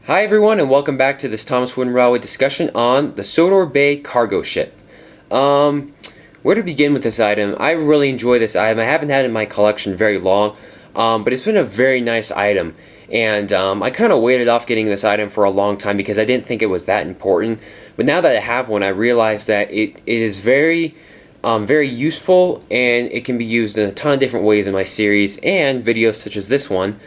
Hi everyone, and welcome back to this Thomas Wooden Railway discussion on the Sodor Bay cargo ship. Where to begin with this item? I really enjoy this item. I haven't had it in my collection very long, but it's been a very nice item. And I kind of waited off getting this item for a long time because I didn't think it was that important. But now that I have one, I realize that it is very useful, and it can be used in a ton of different ways in my series and videos such as this one.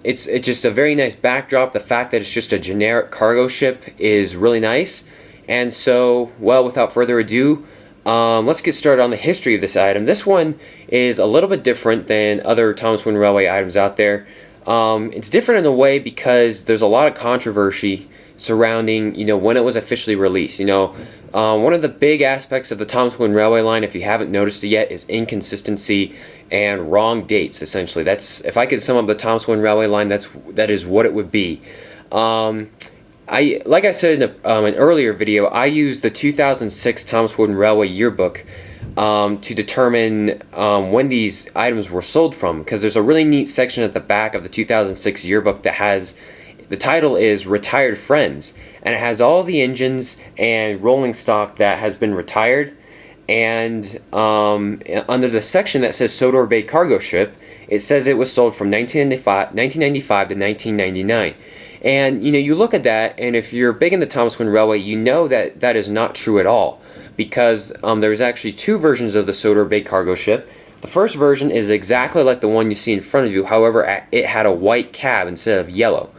It's just a very nice backdrop. The fact that it's just a generic cargo ship is really nice. And so, well, without further ado, let's get started on the history of this item. This one is a little bit different than other Thomas Wooden Railway items out there. It's different in a way because there's a lot of controversy surrounding, when it was officially released. One of the big aspects of the Thomas Wooden Railway line, if you haven't noticed it yet, is inconsistency and wrong dates. Essentially, that's, if I could sum up the Thomas Wooden Railway line, that is what it would be. Like I said in an earlier video, I used the 2006 Thomas Wooden Railway yearbook to determine when these items were sold from, because there's a really neat section at the back of the 2006 yearbook that has, the title is Retired Friends, and it has all the engines and rolling stock that has been retired. And under the section that says Sodor Bay cargo ship, it says it was sold from 1995 to 1999. And you look at that, and if you're big in the Thomas Wooden Railway, you know that that is not true at all, because there's actually two versions of the Sodor Bay cargo ship. The first version is exactly like the one you see in front of you, however, it had a white cab instead of yellow.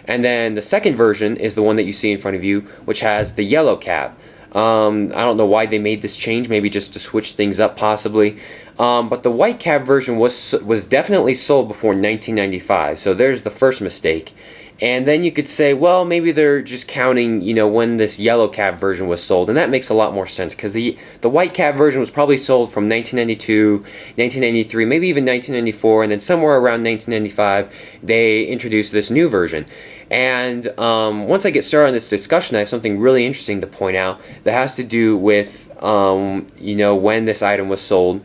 And then the second version is the one that you see in front of you, which has the yellow cab. I don't know why they made this change, maybe just to switch things up possibly. But the white cab version was definitely sold before 1995, so there's the first mistake. And then you could say, well, maybe they're just counting, when this yellow cab version was sold, and that makes a lot more sense, because the white cab version was probably sold from 1992, 1993, maybe even 1994, and then somewhere around 1995, they introduced this new version. And once I get started on this discussion, I have something really interesting to point out that has to do with, when this item was sold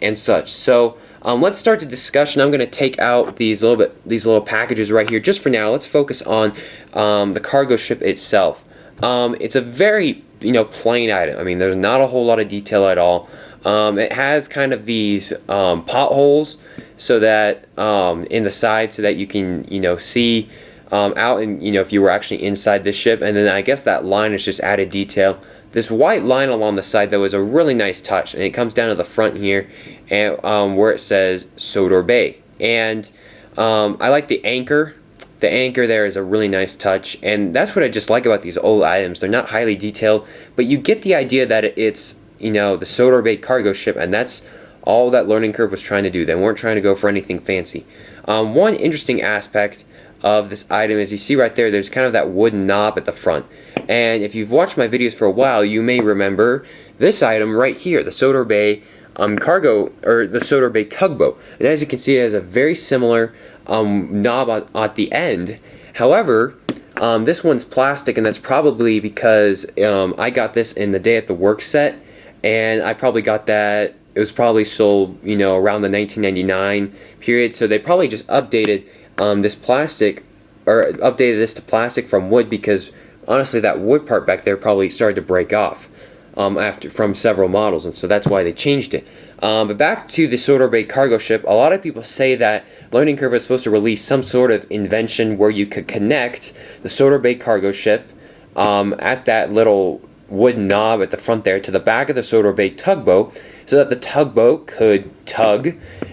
and such. So let's start the discussion. I'm going to take out these little packages right here just for now. Let's focus on the cargo ship itself. It's a very plain item. I mean, there's not a whole lot of detail at all. It has kind of these potholes so that in the side, so that you can see out, and if you were actually inside this ship. And then I guess that line is just added detail. This white line along the side, though, is a really nice touch, and it comes down to the front here, and where it says Sodor Bay. And I like the anchor. The anchor there is a really nice touch, and that's what I just like about these old items. They're not highly detailed, but you get the idea that it's the Sodor Bay cargo ship, and that's all that Learning Curve was trying to do. They weren't trying to go for anything fancy. One interesting aspect of this item is, you see right there, there's kind of that wooden knob at the front. And if you've watched my videos for a while, you may remember this item right here, the Sodor Bay cargo, or the Sodor Bay tugboat. And as you can see, it has a very similar knob at the end. However, this one's plastic, and that's probably because I got this in the Day at the Work set, and I probably got that, it was probably sold around the 1999 period, so they probably just updated this plastic, or updated this to plastic from wood, because honestly that wood part back there probably started to break off from several models, and so that's why they changed it. But back to the Sodor Bay cargo ship, a lot of people say that Learning Curve is supposed to release some sort of invention where you could connect the Sodor Bay cargo ship at that little wooden knob at the front there to the back of the Sodor Bay tugboat, so that the tugboat could tug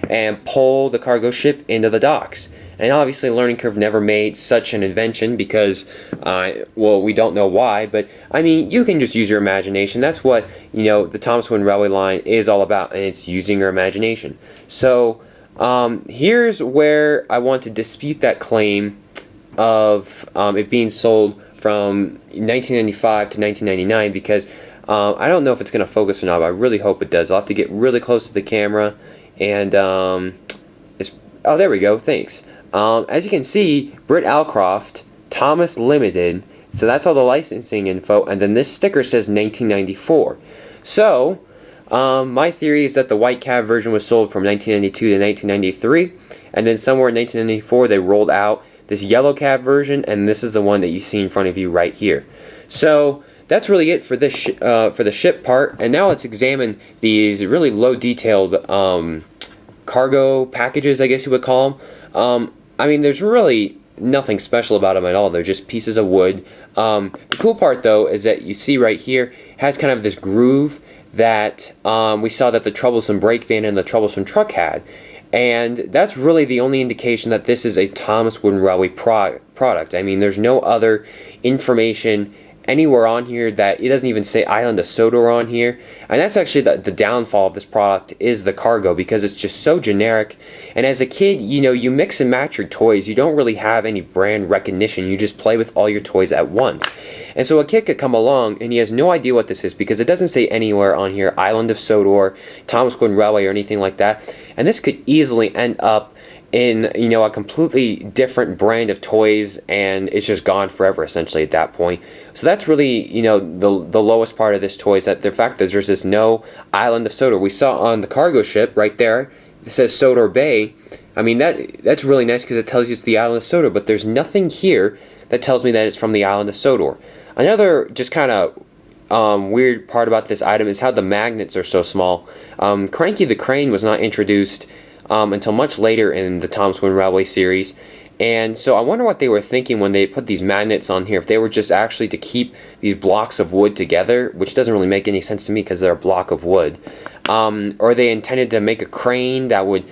and pull the cargo ship into the docks. And obviously Learning Curve never made such an invention because, well, we don't know why, but I mean, you can just use your imagination. That's what, the Thomas Wooden Railway line is all about, and it's using your imagination. So, here's where I want to dispute that claim of it being sold from 1995 to 1999, because I don't know if it's going to focus or not, but I really hope it does. I'll have to get really close to the camera, and, oh, there we go, thanks. As you can see, Britt Alcroft, Thomas Limited, so that's all the licensing info, and then this sticker says 1994. So, my theory is that the white cab version was sold from 1992 to 1993, and then somewhere in 1994 they rolled out this yellow cab version, and this is the one that you see in front of you right here. So that's really it for this for the ship part, and now let's examine these really low detailed cargo packages, I guess you would call them. I mean, there's really nothing special about them at all. They're just pieces of wood. The cool part though is that you see right here has kind of this groove that we saw that the troublesome brake van and the troublesome truck had. And that's really the only indication that this is a Thomas Wooden Railway product. I mean, there's no other information anywhere on here. That it doesn't even say Island of Sodor on here, and that's actually the downfall of this product, is the cargo, because it's just so generic. And as a kid, you know, you mix and match your toys. You don't really have any brand recognition. You just play with all your toys at once. And so a kid could come along and he has no idea what this is, because it doesn't say anywhere on here Island of Sodor, Thomas Wooden Railway, or anything like that. And this could easily end up in, you know, a completely different brand of toys, and it's just gone forever essentially at that point. So that's really, you know, the lowest part of this toy, is that the fact that there's this no Island of Sodor. We saw on the cargo ship right there, it says Sodor Bay. I mean, that's really nice because it tells you it's the Island of Sodor, but there's nothing here that tells me that it's from the Island of Sodor. Another just kind of weird part about this item is how the magnets are so small. Cranky the Crane was not introduced until much later in the Thomas Wooden Railway series, and so I wonder what they were thinking when they put these magnets on here. If they were just actually to keep these blocks of wood together, which doesn't really make any sense to me because they're a block of wood, or they intended to make a crane that would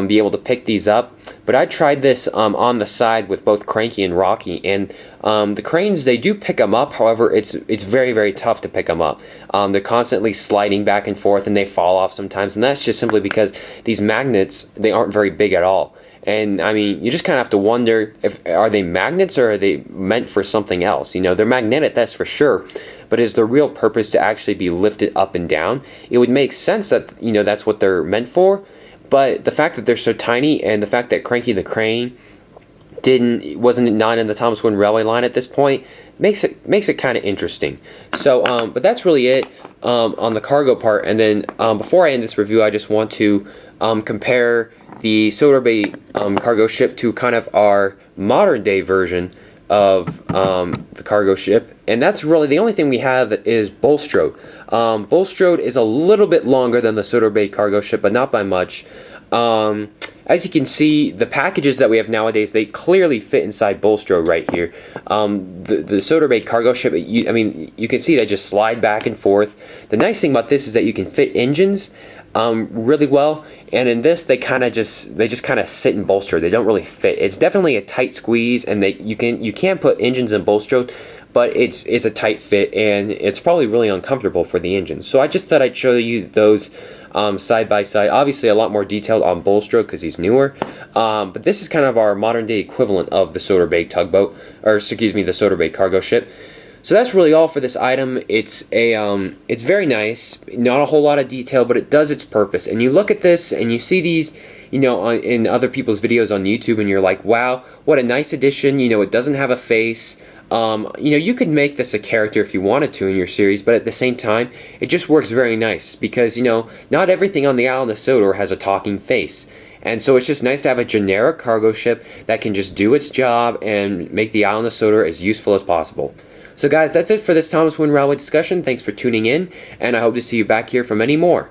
be able to pick these up. But I tried this on the side with both Cranky and Rocky, and the cranes, they do pick them up. However, it's very, very tough to pick them up. They're constantly sliding back and forth, and they fall off sometimes, and that's just simply because these magnets, they aren't very big at all. And I mean, you just kind of have to wonder, are they magnets or are they meant for something else? You know, they're magnetic, that's for sure, but is the real purpose to actually be lifted up and down? It would make sense that, you know, that's what they're meant for. But the fact that they're so tiny, and the fact that Cranky the Crane wasn't not in the Thomas Wooden Railway line at this point, makes it kind of interesting. So, but that's really it on the cargo part. And then before I end this review, I just want to compare the Sodor Bay cargo ship to kind of our modern day version of the cargo ship, and that's really the only thing we have that is Bulstrode. Bulstrode is a little bit longer than the Sodor Bay cargo ship, but not by much. As you can see, the packages that we have nowadays, they clearly fit inside Bulstrode right here. The Sodor Bay cargo ship, I mean, you can see they just slide back and forth. The nice thing about this is that you can fit engines really well, and in this they just kind of sit in Bulstrode. They don't really fit. It's definitely a tight squeeze, and you can put engines in Bulstrode, but it's a tight fit, and it's probably really uncomfortable for the engine. So I just thought I'd show you those side by side. Obviously a lot more detailed on Bulstrode because he's newer, but this is kind of our modern day equivalent of the Sodor Bay tugboat, or excuse me, the Sodor Bay cargo ship. So that's really all for this item. It's very nice, not a whole lot of detail, but it does its purpose. And you look at this and you see these, you know, in other people's videos on YouTube, and you're like, wow, what a nice addition. You know, it doesn't have a face. You know, you could make this a character if you wanted to in your series, but at the same time, it just works very nice because, you know, not everything on the Island of Sodor has a talking face. And so it's just nice to have a generic cargo ship that can just do its job and make the Island of Sodor as useful as possible. So guys, that's it for this Thomas Wooden Railway discussion. Thanks for tuning in, and I hope to see you back here for many more.